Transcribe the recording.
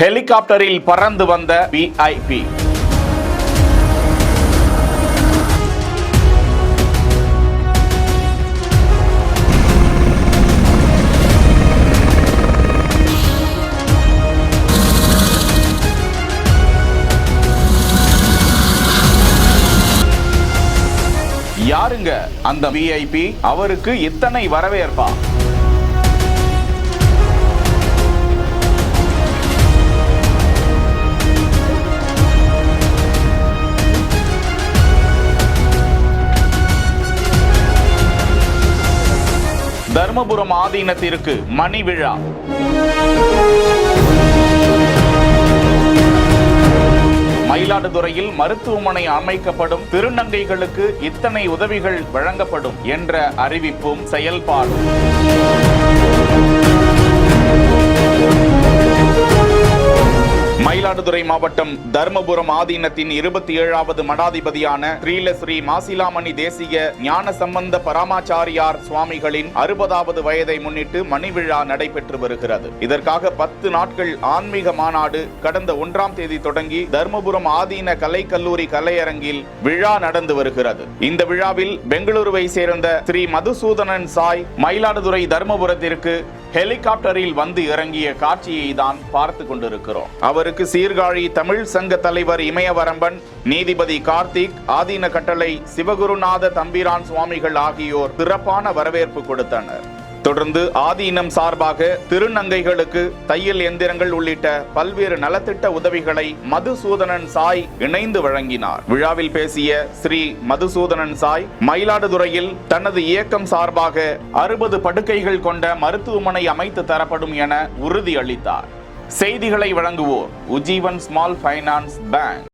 ஹெலிகாப்டரில் பறந்து வந்த விஐபி. யாருங்க அந்த விஐபி? அவருக்கு இத்தனை வரவேற்பா? தர்மபுரம் ஆதீனத்திற்கு மணி விழா. மயிலாடுதுறையில் மருத்துவமனை அமைக்கப்படும், திருநங்கைகளுக்கு இத்தனை உதவிகள் வழங்கப்படும் என்ற அறிவிப்பும் செயல்பாடும். மயிலாடுதுறை மாவட்டம் தர்மபுரம் ஆதீனத்தின் 27வது மடாதிபதியான ஸ்ரீ மாசிலாமணி தேசிய ஞான சம்பந்த பரமாச்சாரியார் சுவாமிகளின் 60வது வயதை முன்னிட்டு மணி விழா நடைபெற்று வருகிறது. இதற்காக 10 நாட்கள் ஆன்மீக மாநாடு கடந்த 1ஆம் தேதி தொடங்கி தர்மபுரம் ஆதீன கலைக்கல்லூரி கலையரங்கில் விழா நடந்து வருகிறது. இந்த விழாவில் பெங்களூருவை சேர்ந்த ஸ்ரீ மதுசூதனன் சாய் மயிலாடுதுறை தர்மபுரத்திற்கு ஹெலிகாப்டரில் வந்து இறங்கிய காட்சியை தான் பார்த்து கொண்டிருக்கிறோம். அவருக்கு சீர்காழி தமிழ் சங்க தலைவர் இமயவரம்பன், நீதிபதி கார்த்திக், ஆதீன கட்டளை சிவகுருநாத தம்பிரான் சுவாமிகள் ஆகியோர் சிறப்பான வரவேற்பு கொடுத்தனர். தொடர்ந்து ஆதீனம் சார்பாக திருநங்கைகளுக்கு தையல் எந்திரங்கள் உள்ளிட்ட பல்வேறு நலத்திட்ட உதவிகளை மதுசூதனன் சாய் இணைந்து வழங்கினார். விழாவில் பேசிய ஸ்ரீ மதுசூதனன் சாய், மயிலாடுதுறையில் தனது இயக்கம் சார்பாக 60 படுக்கைகள் கொண்ட மருத்துவமனை அமைத்து தரப்படும் என உறுதி அளித்தார். செய்திகளை வழங்குவோர் உஜ்ஜீவன் ஸ்மால் ஃபைனான்ஸ் பேங்க்.